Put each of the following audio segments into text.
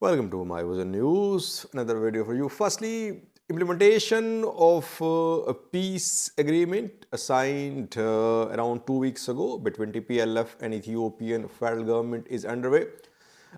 Welcome to my Vision News, another video for you. Firstly, implementation of a peace agreement signed around 2 weeks ago between TPLF and Ethiopian federal government is underway.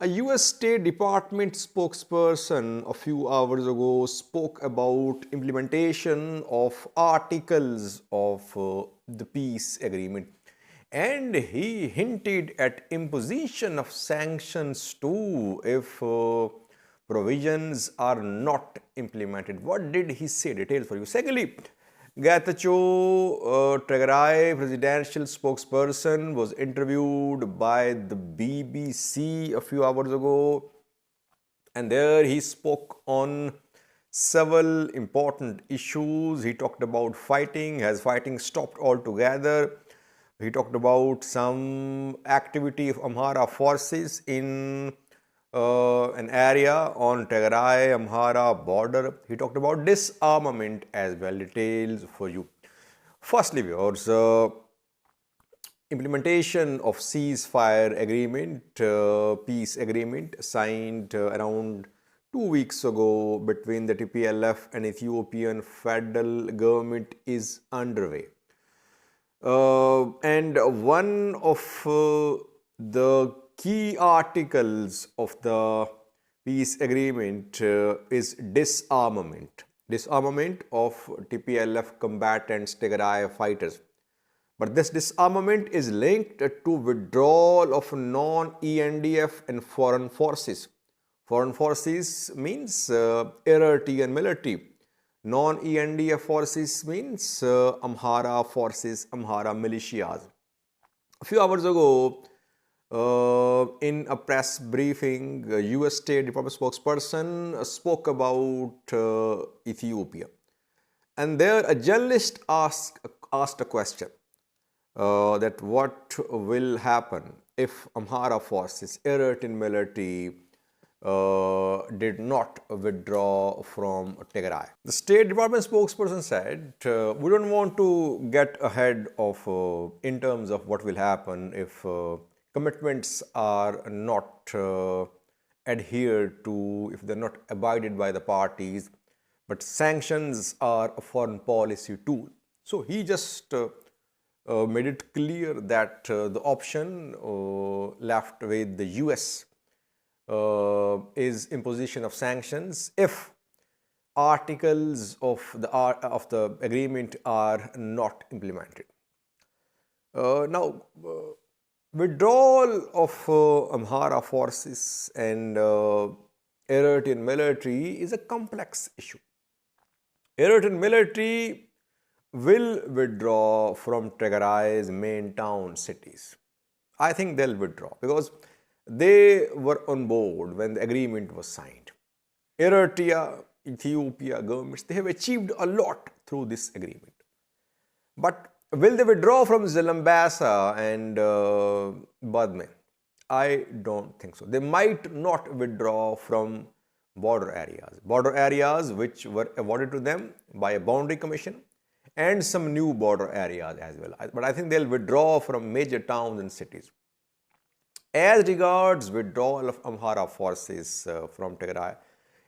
A US State Department spokesperson a few hours ago spoke about implementation of articles of the peace agreement. And he hinted at imposition of sanctions too if provisions are not implemented. What did he say? Details for you. Secondly, Getachew Reda, presidential spokesperson, was interviewed by the BBC a few hours ago, and there he spoke on several important issues. He talked about fighting. Has fighting stopped altogether? He talked about some activity of Amhara forces in an area on Tigray Amhara border. He talked about disarmament as well. Details for you. Firstly, viewers, implementation of ceasefire agreement, peace agreement signed around 2 weeks ago between the TPLF and Ethiopian federal government is underway. And one of the key articles of the peace agreement is disarmament. Disarmament of TPLF combatants, Tigray fighters. But this disarmament is linked to withdrawal of non-ENDF and foreign forces. Foreign forces means Eritrean military. Non-ENDF forces means Amhara forces, Amhara militias. A few hours ago, in a press briefing, a US State Department spokesperson spoke about Ethiopia. And there a journalist asked a question that what will happen if Amhara forces, Eritrean military, did not withdraw from Tigray. The State Department spokesperson said, we don't want to get ahead of in terms of what will happen if commitments are not adhered to, if they're not abided by the parties, but sanctions are a foreign policy tool. So he just made it clear that the option left with the US is imposition of sanctions if articles of the agreement are not implemented. Now, withdrawal of Amhara forces and Eritrean military is a complex issue. Eritrean military will withdraw from Tigray's main town cities. I think they'll withdraw because they were on board when the agreement was signed. Eritrea, Ethiopia governments, they have achieved a lot through this agreement. But will they withdraw from Zalambasa and Badme? I don't think so. They might not withdraw from border areas which were awarded to them by a boundary commission, and some new border areas as well. But I think they'll withdraw from major towns and cities. As regards withdrawal of Amhara forces from Tigray,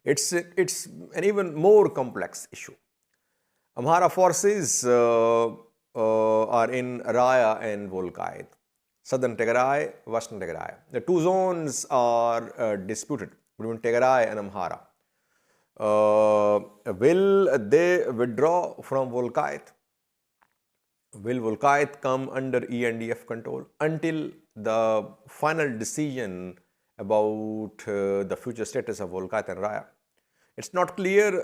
it's an even more complex issue. Amhara forces are in Raya and Volkait, southern Tigray, western Tigray. The two zones are disputed between Tigray and Amhara. Will they withdraw from Volkait? Will Volkait come under ENDF control until the final decision about the future status of Volkait and Raya? It's not clear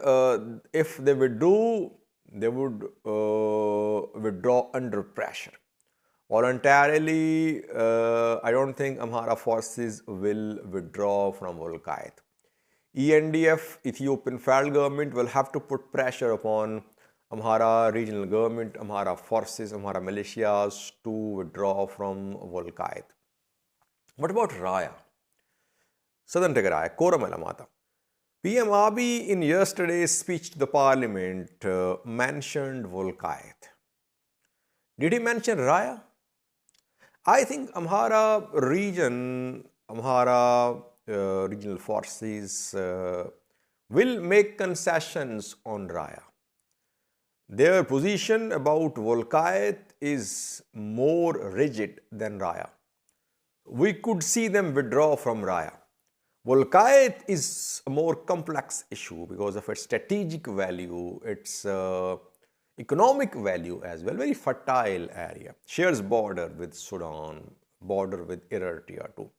if they withdrew, they would withdraw under pressure. Voluntarily, I don't think Amhara forces will withdraw from Volkait. ENDF, Ethiopian federal government, will have to put pressure upon Amhara regional government, Amhara forces, Amhara militias to withdraw from Volkait. What about Raya? Southern Tigray, Koram Alamata. PM Abiy in yesterday's speech to the parliament mentioned Volkait. Did he mention Raya? I think Amhara region, Amhara regional forces will make concessions on Raya. Their position about Volkayet is more rigid than Raya. We could see them withdraw from Raya. Volkayet is a more complex issue because of its strategic value, its economic value as well, very fertile area, shares border with Sudan, border with Eritrea too,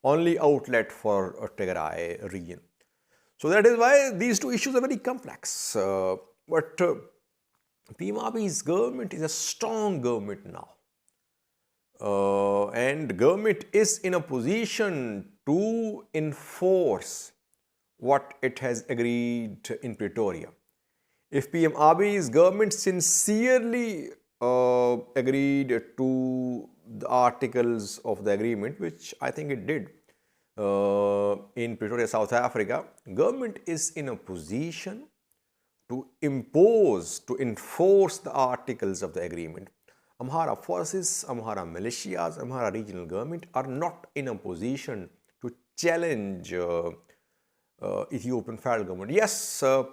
only outlet for Tigray region. So that is why these two issues are very complex. But PM Abiy's government is a strong government now. And government is in a position to enforce what it has agreed in Pretoria. If PM Abiy's government sincerely agreed to the articles of the agreement, which I think it did in Pretoria, South Africa, government is in a position to impose, to enforce the articles of the agreement. Amhara forces, Amhara militias, Amhara regional government are not in a position to challenge Ethiopian federal government. Yes, a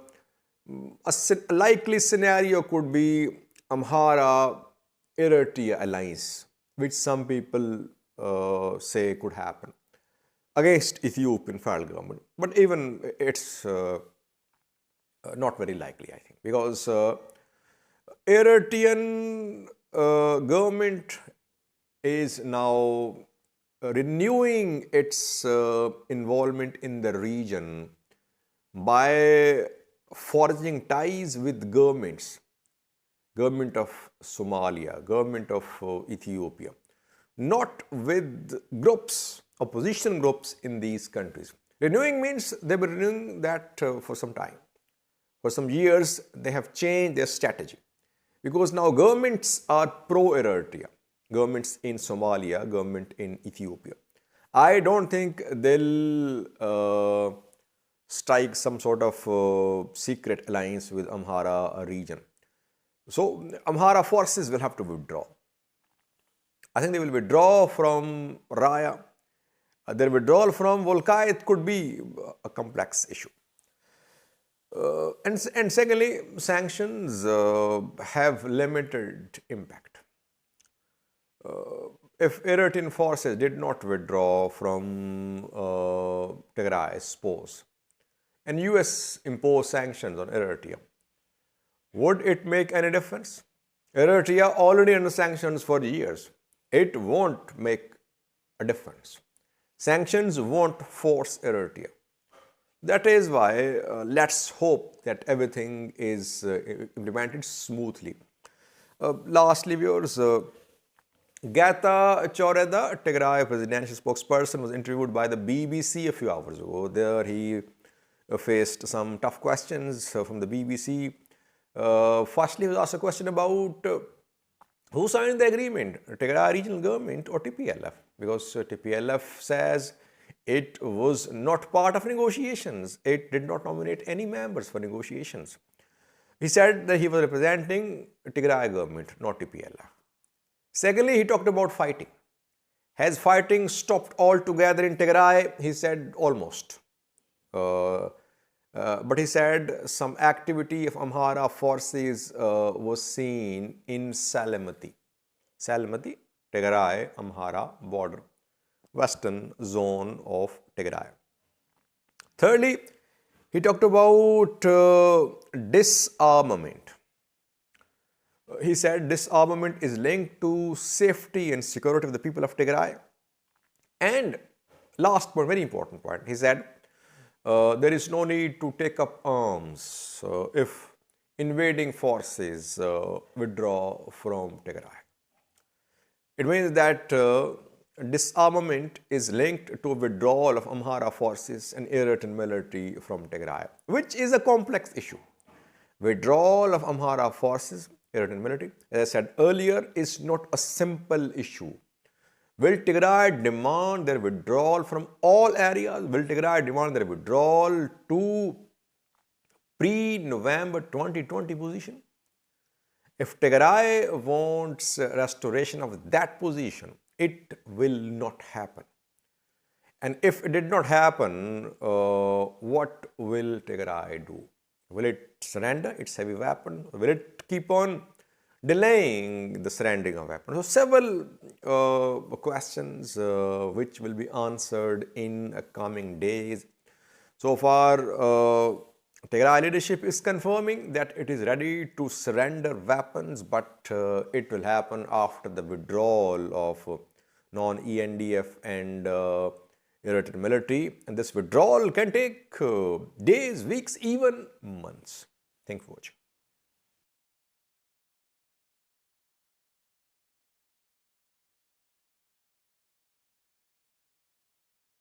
likely scenario could be Amhara-Eritrea alliance, which some people say could happen against Ethiopian federal government. But even it's not very likely, I think, because Eritrean government is now renewing its involvement in the region by forging ties with governments, government of Somalia, government of Ethiopia, not with groups, opposition groups in these countries. Renewing means they were renewing that for some time. For some years, they have changed their strategy because now governments are pro-Eritrea, governments in Somalia, government in Ethiopia. I don't think they'll strike some sort of secret alliance with Amhara region. So Amhara forces will have to withdraw. I think they will withdraw from Raya. Their withdrawal from Volkayet could be a complex issue. And secondly, sanctions have limited impact. If Eritrean forces did not withdraw from Tigray, suppose, and US imposed sanctions on Eritrea, would it make any difference? Eritrea already under sanctions for years. It won't make a difference. Sanctions won't force Eritrea. That is why let's hope that everything is implemented smoothly. Lastly, viewers, Getachew Reda, Tigray presidential spokesperson, was interviewed by the BBC a few hours ago. There he faced some tough questions from the BBC. Firstly, he was asked a question about who signed the agreement, Tigray regional government or TPLF? Because TPLF says it was not part of negotiations. It did not nominate any members for negotiations. He said that he was representing Tigray government, not TPLF. Secondly, he talked about fighting. Has fighting stopped altogether in Tigray? He said almost. But he said some activity of Amhara forces was seen in Salamati. Salamati, Tigray, Amhara border, western zone of Tigray. Thirdly, he talked about disarmament. He said disarmament is linked to safety and security of the people of Tigray. And last but very important point, he said there is no need to take up arms if invading forces withdraw from Tigray. It means that disarmament is linked to withdrawal of Amhara forces and Eritrean military from Tigray, which is a complex issue. Withdrawal of Amhara forces, Eritrean military, as I said earlier, is not a simple issue. Will Tigray demand their withdrawal from all areas? Will Tigray demand their withdrawal to pre-November 2020 position? If Tigray wants restoration of that position, it will not happen. And if it did not happen, what will Tigray do? Will it surrender its heavy weapon? Will it keep on delaying the surrendering of weapons? So several questions which will be answered in coming days. So far, Tigray leadership is confirming that it is ready to surrender weapons, but it will happen after the withdrawal of non-ENDF and Eritrean military. And this withdrawal can take days, weeks, even months. Thank you for watching.